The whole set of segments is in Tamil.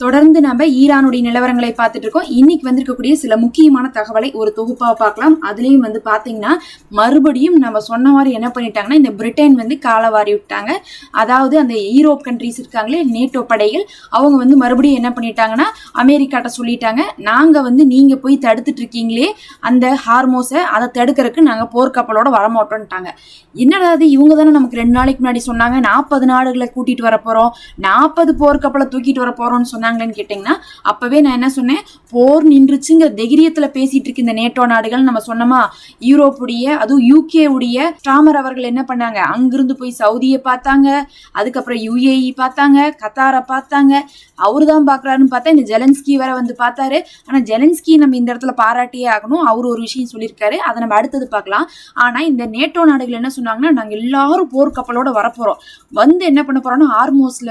தொடர்ந்து நம்ம ஈரானுடைய நிலவரங்களை பார்த்துட்டு இருக்கோம். இன்னைக்கு வந்திருக்கக்கூடிய சில முக்கியமான தகவலை ஒரு தொகுப்பாக பார்க்கலாம். அதுலேயும் பார்த்தீங்கன்னா மறுபடியும் நம்ம சொன்ன மாதிரி என்ன பண்ணிட்டாங்கன்னா, இந்த பிரிட்டன் காலவாரி விட்டாங்க. அதாவது அந்த யூரோப் கண்ட்ரிஸ் இருக்காங்களே, நேட்டோ படைகள், அவங்க மறுபடியும் என்ன பண்ணிட்டாங்கன்னா அமெரிக்காட்ட சொல்லிட்டாங்க, நாங்கள் நீங்கள் போய் தடுத்துட்டு இருக்கீங்களே அந்த ஹார்மோஸை, அதை தடுக்கிறதுக்கு நாங்கள் போர்க்கப்பலோட வரமாட்டோன்ட்டாங்க. என்னடா இவங்க தானே நமக்கு 2 நாளைக்கு முன்னாடி சொன்னாங்க 40 நாடுகளை கூட்டிட்டு வர போறோம், 40 போர்க்கப்பலை தூக்கிட்டு வர போறோம்னு சொன்னாங்களேன்னு கேட்டீங்கன்னா, அப்பவே நான் என்ன சொன்னேன், போர் நின்றுச்சுங்கிற தைரியத்துல பேசிட்டு இருக்கு இந்த நேட்டோ நாடுகள். நம்ம சொன்னோமா, யூரோப்புடைய அதுவும் யூகே உடைய ஸ்டாமர் அவர்கள் என்ன பண்ணாங்க, அங்கிருந்து போய் சவுதியை பார்த்தாங்க, அதுக்கப்புறம் யுஏஇ பார்த்தாங்க, கத்தாரை பார்த்தாங்க. அவரு தான் பாக்குறாருன்னு பார்த்தா இந்த ஜெலன்ஸ்கி வேற பார்த்தாரு. ஆனா ஜெலன்ஸ்கி நம்ம இந்த இடத்துல பாராட்டியே ஆகணும். அவர் ஒரு விஷயம் சொல்லியிருக்காரு, அதை நம்ம அடுத்தது பார்க்கலாம். ஆனா இந்த நேட்டோ நாடுகள் என்ன சொன்னாங்கன்னா, நாங்க எல்லாரும் போர்க்கப்பலோட வரப்போறோம், என்ன பண்ண போறோம்னா ஹார்மோஸ்ல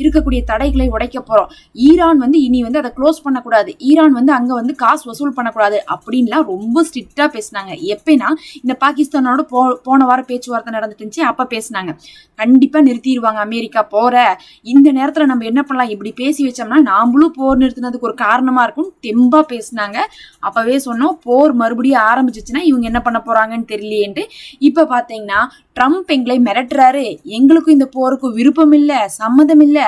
இருக்கக்கூடிய தடைகளை உடைக்க போறோம். ஈரான் இனி அதை க்ளோஸ் பண்ணக்கூடாது, ஈரான் அங்க காசு வசூல் பண்ணக்கூடாது அப்படின்லாம் ரொம்ப ஸ்ட்ரிக்டா பேசினாங்க. எப்பனா இந்த பாகிஸ்தானோட போன வாரம் பேச்சுவார்த்தை நடந்துட்டு இருந்துச்சு, அப்ப பேசினாங்க கண்டிப்பா நிறுத்திடுவாங்க அமெரிக்கா போற, இந்த நேரத்துல நம்ம என்ன பண்ணலாம், இப்படி பேசி வச்சோம்னா நாமளும் போர் நிறுத்தினதுக்கு ஒரு காரணமா இருக்கும் தெம்பா பேசினாங்க. அப்பவே சொன்னோம், போர் மறுபடியும் ஆரம்பிச்சிச்சுன்னா இவங்க என்ன பண்ண போறாங்கன்னு தெரியலையேன்ட்டு. இப்ப பாத்தீங்கன்னா ட்ரம்ப் எங்களை மிரட்டுறாரு, எங்களுக்கும் இந்த போருக்கு விருப்பம் இல்ல, சம்மதம் இல்ல,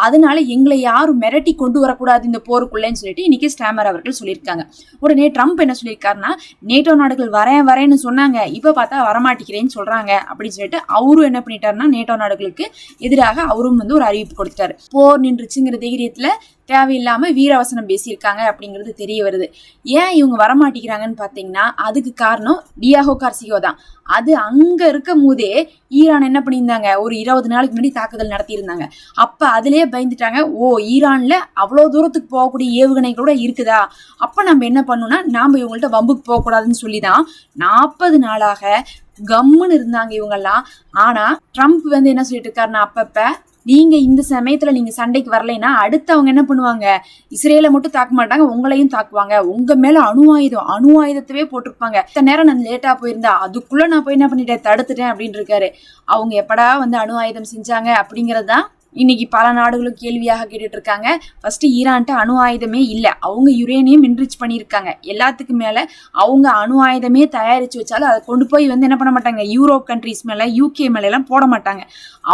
அதனால எங்களை யாரும் மிரட்டி கொண்டு வரக்கூடாது இந்த போருக்குள்ளேன்னு சொல்லிட்டு இன்னைக்கு ஸ்டாமர் அவர்கள் சொல்லியிருக்காங்க. உடனே ட்ரம்ப் என்ன சொல்லியிருக்காருன்னா, நேட்டோ நாடுகள் வரேன்னு சொன்னாங்க, இப்ப பார்த்தா வரமாட்டேங்கிறேன்னு சொல்றாங்க அப்படின்னு சொல்லிட்டு அவரும் என்ன பண்ணிட்டாருன்னா, நேட்டோ நாடுகளுக்கு எதிராக அவரும் ஒரு அறிவிப்பு கொடுத்தாரு. போர் நின்றுச்சுங்கிற தைரியத்துல தேவையில்லாம வீரவசனம் பேசியிருக்காங்க அப்படிங்கிறது தெரிய வருது. ஏன் இவங்க வரமாட்டேங்கிறாங்கன்னு பாத்தீங்கன்னா, அதுக்கு காரணம் டியாகோ கார்சிகோ தான். அது அங்க இருக்கும் போதே ஈரான் என்ன பண்ணியிருந்தாங்க, ஒரு 20 நாளைக்கு முன்னாடி தாக்குதல் நடத்தியிருந்தாங்க. அப்ப அதுலயே பயந்துட்டாங்க, ஓ ஈரான்ல அவ்வளவு தூரத்துக்கு போகக்கூடிய ஏவுகணைகளோட இருக்குதா, அப்ப நம்ம என்ன பண்ணணும்னா நாம இவங்கள்ட்ட வம்புக்கு போகக்கூடாதுன்னு சொல்லிதான் 40 நாளாக கம்முன்னு இருந்தாங்க இவங்கெல்லாம். ஆனா ட்ரம்ப் என்ன சொல்லிட்டு இருக்காருன்னா, அப்பப்ப நீங்க இந்த சமயத்துல நீங்க சண்டைக்கு வரலைன்னா அடுத்து அவங்க என்ன பண்ணுவாங்க, இஸ்ரேலை மட்டும் தாக்க மாட்டாங்க, உங்களையும் தாக்குவாங்க, உங்க மேல அணு ஆயுதத்தவே போட்டிருப்பாங்க. இத்தனை நேரம் நான் லேட்டா போயிருந்தா அதுக்குள்ள நான் போய் என்ன பண்ணிட்டேன், தடுத்துட்டேன் அப்படின்னு இருக்காரு. அவங்க எப்படா அணு ஆயுதம் செஞ்சாங்க அப்படிங்கறதுதான் இன்னைக்கு பல நாடுகளும் கேள்வியாக கேட்டுட்டு இருக்காங்க. ஃபர்ஸ்ட் ஈரான்ட்ட அணு ஆயுதமே இல்லை, அவங்க யுரேனியம் என்ரிச் பண்ணியிருக்காங்க. எல்லாத்துக்கு மேல அவங்க அணு ஆயுதமே தயாரிச்சு வச்சாலும் அதை கொண்டு போய் என்ன பண்ண மாட்டாங்க, யூரோப் கண்ட்ரிஸ் மேல யூகே மேல எல்லாம் போட மாட்டாங்க.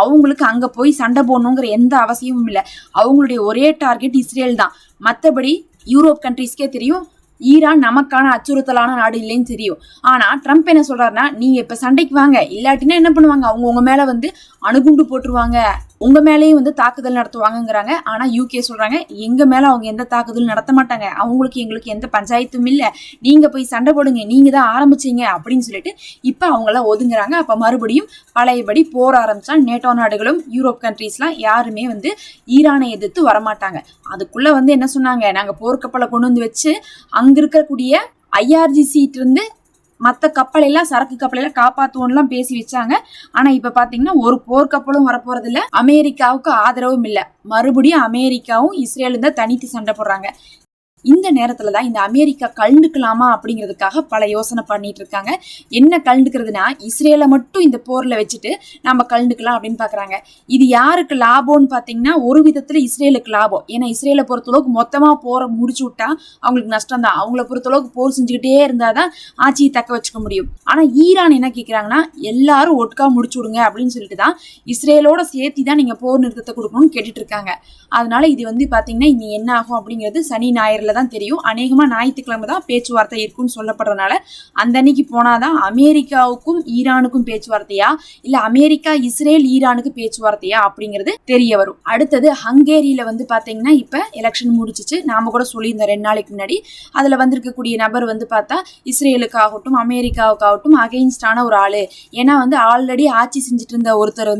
அவங்களுக்கு அங்க போய் சண்டை போடணுங்கிற எந்த அவசியமும் இல்லை. அவங்களுடைய ஒரே டார்கெட் இஸ்ரேல் தான். மற்றபடி யூரோப் கண்ட்ரிஸ்க்கே தெரியும் ஈரான் நமக்கான அச்சுறுத்தலான நாடு இல்லைன்னு தெரியும். ஆனா ட்ரம்ப் என்ன சொல்றாருன்னா, நீங்க இப்ப சண்டைக்கு வாங்க, இல்லாட்டினா என்ன பண்ணுவாங்க, அவங்க உங்க மேல அணுகுண்டு போட்டுருவாங்க, உங்க மேலேயும் தாக்குதல் நடத்துவாங்கிறாங்க. ஆனா யூகே சொல்றாங்க, எங்க மேல அவங்க எந்த தாக்குதல் நடத்த மாட்டாங்க, அவங்களுக்கு எங்களுக்கு எந்த பஞ்சாயத்தும் இல்ல, நீங்க போய் சண்டை போடுங்க, நீங்க தான் ஆரம்பிச்சீங்க அப்படின்னு சொல்லிட்டு இப்ப அவங்களாம் ஒதுங்குறாங்க. அப்ப மறுபடியும் பழையபடி போர் ஆரம்பிச்சா நேட்டோ நாடுகளும் யூரோப் கண்ட்ரீஸ்லாம் யாருமே ஈரானை எதிர்த்து வரமாட்டாங்க. அதுக்குள்ள என்ன சொன்னாங்க, நாங்க போர்க்கப்பலை கொண்டு வச்சு அங்க இருக்கக்கூடிய IRGC இருந்து மற்ற கப்பல் எல்லாம் சரக்கு கப்பல் எல்லாம் காப்பாத்துவோம்லாம் பேசி வச்சாங்க. ஆனா இப்ப பாத்தீங்கன்னா ஒரு போர்க்கப்பலும் வரப்போறது இல்ல, அமெரிக்காவுக்கு ஆதரவும் இல்ல, மறுபடியும் அமெரிக்காவும் இஸ்ரேலும் தான் தனித்து சண்டை போடுறாங்க. இந்த நேரத்துலதான் இந்த அமெரிக்கா கலந்துக்கலாமா அப்படிங்கிறதுக்காக பல யோசனை பண்ணிட்டு இருக்காங்க. என்ன கலந்துக்கிறதுனா, இஸ்ரேலை மட்டும் இந்த போர்ல வச்சுட்டு நம்ம கலந்துக்கலாம் அப்படின்னு பாக்குறாங்க. இது யாருக்கு லாபம்னு பாத்தீங்கன்னா, ஒரு விதத்துல இஸ்ரேலுக்கு லாபம். ஏன்னா இஸ்ரேலை பொறுத்தளவுக்கு மொத்தமா போரை முடிச்சு விட்டா அவங்களுக்கு நஷ்டம் தான். அவங்கள பொறுத்தளவுக்கு போர் செஞ்சுக்கிட்டே இருந்தாதான் ஆட்சியை தக்க வச்சுக்க முடியும். ஆனா ஈரான் என்ன கேட்கிறாங்கன்னா, எல்லாரும் ஒட்டுக்கா முடிச்சு விடுங்க அப்படின்னு சொல்லிட்டு தான் இஸ்ரேலோட சேர்த்தி தான் நீங்க போர் நிறுத்தத்தை கொடுக்கணும்னு கேட்டுட்டு இருக்காங்க. அதனால இது பாத்தீங்கன்னா இனி என்ன ஆகும் அப்படிங்கிறது சனி ஞாயிறுல தான் தெரியும். அநேகமா ஞாயிற்றுக்கிழமை தான் பேச்சுவார்த்தை இருக்குன்னு சொல்லப்படுறதுனால அந்த அன்னைக்கு போனாதான் அமெரிக்காவுக்கும் ஈரானுக்கும் பேச்சுவார்த்தையா இல்ல அமெரிக்கா இஸ்ரேல் ஈரானுக்கு பேச்சுவார்த்தையா அப்படிங்கிறது தெரிய வரும். அடுத்தது ஹங்கேரியில பாத்தீங்கன்னா இப்ப எலெக்ஷன் முடிச்சிச்சு, நாம கூட சொல்லியிருந்தோம் 2 நாளைக்கு முன்னாடி. அதுல வந்திருக்கக்கூடிய நபர் பார்த்தா இஸ்ரேலுக்காகட்டும் அமெரிக்காவுக்காகட்டும் அகைன்ஸ்டான ஒரு ஆளு. ஏன்னா ஆல்ரெடி ஆட்சி செஞ்சுட்டு இருந்த ஒருத்தர்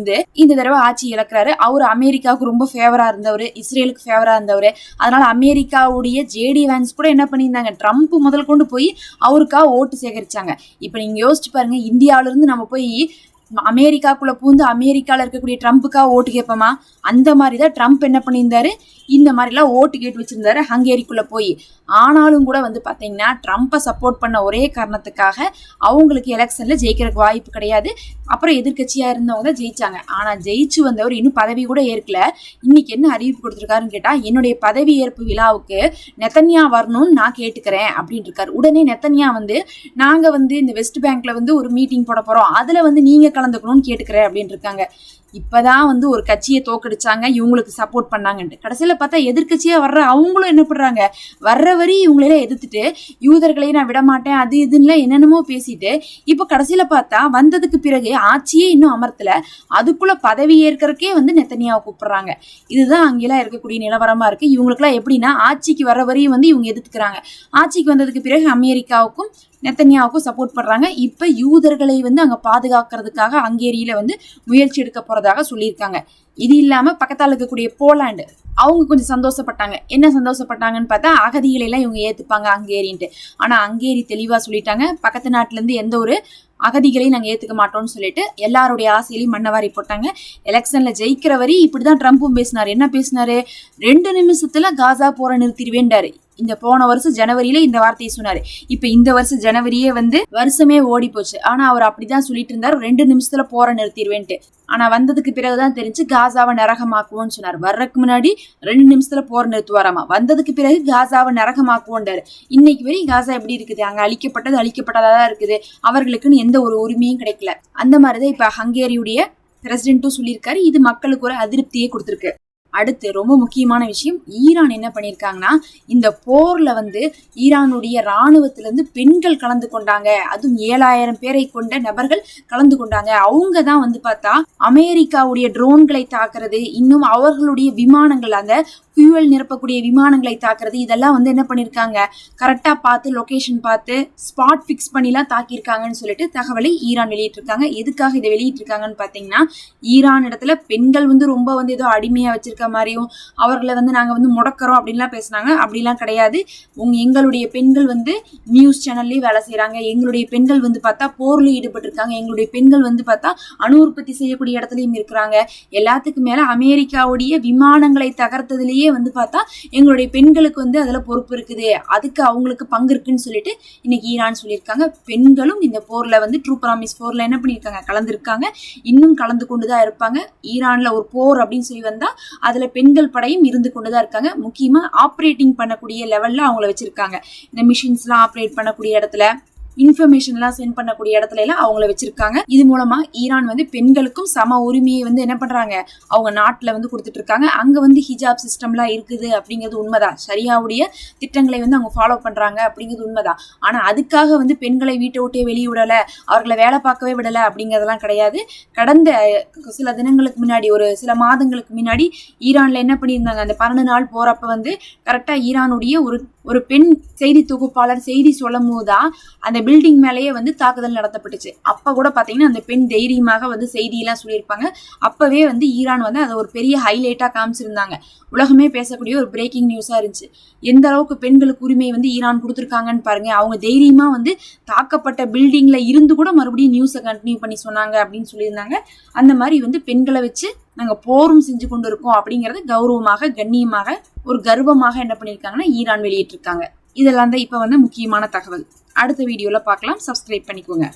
இந்த தடவை ஆட்சி இழக்கிறாரு. அவர் அமெரிக்காவுக்கு ரொம்ப ஃபேவரா இருந்தவர், இஸ்ரேலுக்கு ஃபேவரா இருந்தவர். அதனால அமெரிக்காவுடைய ஜேடி வான்ஸ் கூட என்ன பண்ணியிருந்தாங்க, ட்ரம்ப் முதல் கொண்டு போய் அவருக்காக ஓட்டு சேகரிச்சாங்க. இப்ப நீங்க யோசிச்சு பாருங்க, இந்தியாவில இருந்து நம்ம போய் அமெரிக்காக்குள்ள பூந்து அமெரிக்கால இருக்கக்கூடிய ட்ரம்ப்புக்காக ஓட்டு கேட்போமா, அந்த மாதிரிதான் ட்ரம்ப் என்ன பண்ணியிருந்தாரு, இந்த மாதிரிலாம் ஓட்டு கேட்டு வச்சிருந்தாரு ஹங்கேரிக்குள்ள போய். ஆனாலும் கூட வந்து பாத்தீங்கன்னா ட்ரம்ப்பை சப்போர்ட் பண்ண ஒரே காரணத்துக்காக அவங்களுக்கு எலெக்ஷன்ல ஜெயிக்கிறதுக்கு வாய்ப்பு கிடையாது. அப்புறம் எதிர்கட்சியா இருந்தவங்க தான் ஜெயிச்சாங்க. ஆனா ஜெயிச்சு வந்தவர் இன்னும் பதவி கூட ஏற்கல. இன்னைக்கு என்ன அறிவிப்பு கொடுத்திருக்காருன்னு கேட்டா, என்னுடைய பதவி ஏற்பு விழாவுக்கு நெத்தன்யா வரணும்னு நான் கேட்டுக்கிறேன் அப்படின்னு இருக்காரு. உடனே நெத்தன்யா வந்து, நாங்க வந்து இந்த வெஸ்ட் பேங்க்ல வந்து ஒரு மீட்டிங் போட போறோம், அதுல வந்து நீங்க கலந்துக்கணும்னு கேட்டுக்கிறேன் அப்படின்னு இருக்காங்க. இப்பதான் வந்து ஒரு கட்சியை தோக்கடிச்சாங்க, இவங்களுக்கு சப்போர்ட் பண்ணாங்கன்ட்டு. கடைசியில பார்த்தா எதிர்கட்சியா வர்ற அவங்களும் என்ன பண்றாங்க, வர்ற வரி இவங்களெல்லாம் எதிர்த்துட்டு யூதர்களையும் நான் விட மாட்டேன் அது இதுன்னு என்னென்னமோ பேசிட்டு, இப்ப கடைசியில பார்த்தா வந்ததுக்கு பிறகு ஆட்சியே இன்னும் அமர்த்தல, அதுக்குள்ள பதவி ஏற்கறக்கே வந்து நெத்தனியாவை கூப்பிடுறாங்க. இதுதான் அங்கெல்லாம் இருக்கக்கூடிய நிலவரமா இருக்கு. இவங்களுக்குலாம் எப்படின்னா, ஆட்சிக்கு வர வரையும் வந்து இவங்க எதிர்த்துக்கிறாங்க, ஆட்சிக்கு வந்ததுக்கு பிறகு அமெரிக்காவுக்கும் நெத்தன்யாவுக்கும் சப்போர்ட் பண்றாங்க. இப்ப யூதர்களை வந்து அங்க பாதுகாக்கிறதுக்காக ஹங்கேரியில வந்து முயற்சி எடுக்க போறதாக சொல்லியிருக்காங்க. இது இல்லாம பக்கத்தால் இருக்கக்கூடிய போலாண்டு அவங்க கொஞ்சம் சந்தோஷப்பட்டாங்க. என்ன சந்தோஷப்பட்டாங்கன்னு பார்த்தா, அகதிகளை எல்லாம் இவங்க ஏத்துப்பாங்க ஹங்கேரின்ட்டு. ஆனா ஹங்கேரி தெளிவா சொல்லிட்டாங்க, பக்கத்து நாட்டுல இருந்து எந்த ஒரு அகதிகளையும் நாங்க ஏத்துக்க மாட்டோம்னு சொல்லிட்டு எல்லாருடைய ஆசையிலையும் மண்ணவாரி போட்டாங்க. எலெக்ஷன்ல ஜெயிக்கிற வரை இப்படிதான் ட்ரம்ப்பும் பேசினாரு. என்ன பேசினாரு, 2 நிமிஷத்துல காசா போற நிறுத்திடுவேன்டாரு. இந்த போன வருஷம் ஜனவரியில இந்த வார்த்தையை சொன்னாரு. இப்ப இந்த வருஷம் ஜனவரியே வந்து வருஷமே ஓடி போச்சு. ஆனா அவர் அப்படிதான் சொல்லிட்டு இருந்தாரு, 2 நிமிஷத்துல போற நிறுத்திடுவேன்ட்டு. ஆனா வந்ததுக்கு பிறகுதான் தெரிஞ்சு காசாவை நரகமாக்குவோம்னு சொன்னார். வர்றதுக்கு முன்னாடி 2 நிமிஷத்துல போர் நிறுத்துவாராமா, வந்ததுக்கு பிறகு காசாவை நரகமாக்குவோன்றாரு. இன்னைக்கு வரை காசா எப்படி இருக்குது, அங்க அழிக்கப்பட்டதா இருக்குது, அவர்களுக்குன்னு எந்த ஒரு உரிமையும் கிடைக்கல. அந்த மாதிரிதான் இப்ப ஹங்கேரியுடைய பிரசிடென்ட்டும் சொல்லியிருக்காரு. இது மக்களுக்கு ஒரு அதிருப்தியை கொடுத்திருக்கு. அடுத்து ரொம்ப முக்கியமான விஷயம், ஈரான் என்ன பண்ணியிருக்காங்கன்னா, இந்த போர்ல வந்து ஈரானுடைய இராணுவத்திலிருந்து பெண்கள் கலந்து கொண்டாங்க. அதுவும் 7000 பேரை கொண்ட நபர்கள் கலந்து கொண்டாங்க. அவங்க தான் வந்து பார்த்தா அமெரிக்காவுடைய ட்ரோன்களை தாக்குறது, இன்னும் அவர்களுடைய விமானங்கள், அந்த ஃபியூவல் நிரப்பக்கூடிய விமானங்களை தாக்குறது, இதெல்லாம் வந்து என்ன பண்ணியிருக்காங்க, கரெக்டாக பார்த்து லொகேஷன் பார்த்து ஸ்பாட் ஃபிக்ஸ் பண்ணிலாம் தாக்கியிருக்காங்கன்னு சொல்லிட்டு தகவலை ஈரான் வெளியிட்டிருக்காங்க. எதுக்காக இதை வெளியிட்டிருக்காங்கன்னு பார்த்தீங்கன்னா, ஈரான் இடத்துல பெண்கள் வந்து ரொம்ப வந்து ஏதோ அடிமையாக வச்சிருக்க மாதிரியும், அவர்களை வந்து நாங்கள் வந்து முடக்கிறோம் அப்படின்லாம் பேசுனாங்க. அப்படிலாம் கிடையாது. எங்களுடைய பெண்கள் வந்து நியூஸ் சேனல்லையும் வேலை செய்கிறாங்க, எங்களுடைய பெண்கள் வந்து பார்த்தா போரில் ஈடுபட்டிருக்காங்க, எங்களுடைய பெண்கள் வந்து பார்த்தா அணு உற்பத்தி செய்யக்கூடிய இடத்துலையும் இருக்கிறாங்க. எல்லாத்துக்கும் மேலே அமெரிக்காவுடைய விமானங்களை தகர்த்ததுலேயே வந்து பார்த்தா எங்களுடைய பெண்களுக்கு வந்து அதுல பொறுப்பு இருக்குது, அதுக்கு அவங்களுக்கு பங்கு இருக்குன்னு சொல்லிட்டு இன்னைக்கு ஈரான் சொல்லியிருக்காங்க. பெண்களும் இந்த போர்ல வந்து ட்ரூ ப்ராமிஸ் போர்ல என்ன பண்ணியிருக்காங்க, கலந்துருக்காங்க, இன்னும் கலந்து கொண்டுதான் இருப்பாங்க. ஈரான்ல ஒரு போர் அப்படின்னு சொல்லி வந்தா அதுல பெண்கள் படையும் இருந்து கொண்டுதான் இருக்காங்க. முக்கியமா ஆப்ரேட்டிங் பண்ணக்கூடிய லெவல்ல அவங்கள வச்சிருக்காங்க. இந்த மிஷின்ஸ் எல்லாம் ஆப்ரேட் பண்ணக்கூடிய இடத்துல, இன்ஃபர்மேஷன் எல்லாம் சென்ட் பண்ணக்கூடிய இடத்துல எல்லாம் அவங்கள வச்சிருக்காங்க. இது மூலமா ஈரான் வந்து பெண்களுக்கும் சம உரிமையை வந்து என்ன பண்றாங்க, அவங்க நாட்டுல வந்து கொடுத்துட்டு இருக்காங்க. அங்க வந்து ஹிஜாப் சிஸ்டம்லாம் இருக்குது அப்படிங்கிறது உண்மைதான், சரியாவுடைய திட்டங்களை வந்து அவங்க ஃபாலோ பண்றாங்க அப்படிங்கிறது உண்மைதான். ஆனா அதுக்காக வந்து பெண்களை வீட்டை விட்டே வெளியே விடல, அவர்களை வேலை பார்க்கவே விடல அப்படிங்கிறதெல்லாம் கிடையாது. கடந்த சில தினங்களுக்கு முன்னாடி, ஒரு சில மாதங்களுக்கு முன்னாடி ஈரான்ல என்ன பண்ணியிருந்தாங்க, அந்த 12 நாள் போறப்ப வந்து கரெக்டா ஈரானுடைய ஒரு பெண் செய்தி தொகுப்பாளர் செய்தி சொல்லும் போதுதான் அந்த பில்டிங் மேலேயே வந்து தாக்குதல் நடத்தப்பட்டுச்சு. அப்ப கூட பாத்தீங்கன்னா அந்த பெண் தைரியமாக வந்து செய்தியெல்லாம் சொல்லியிருப்பாங்க. அப்பவே வந்து ஈரான் வந்து அதை ஒரு பெரிய ஹைலைட்டா காமிச்சிருந்தாங்க. உலகமே பேசக்கூடிய ஒரு பிரேக்கிங் நியூஸா இருந்துச்சு. எந்த அளவுக்கு பெண்களுக்கு உரிமை வந்து ஈரான் கொடுத்துருக்காங்கன்னு பாருங்க. அவங்க தைரியமா வந்து தாக்கப்பட்ட பில்டிங்ல இருந்து கூட மறுபடியும் நியூஸை கண்டினியூ பண்ணி சொன்னாங்க அப்படின்னு சொல்லியிருந்தாங்க. அந்த மாதிரி வந்து பெண்களை வச்சு நாங்க போரும் செஞ்சு கொண்டு இருக்கோம் அப்படிங்கறது கௌரவமாக, கண்ணியமாக, ஒரு கர்வமாக என்ன பண்ணிருக்காங்கன்னா ஈரான் வெளியிட்டிருக்காங்க. இதெல்லாம் தான் இப்ப வந்து முக்கியமான தகவல். அடுத்த வீடியோல பார்க்கலாம். சப்ஸ்கிரைப் பண்ணிக்கோங்க.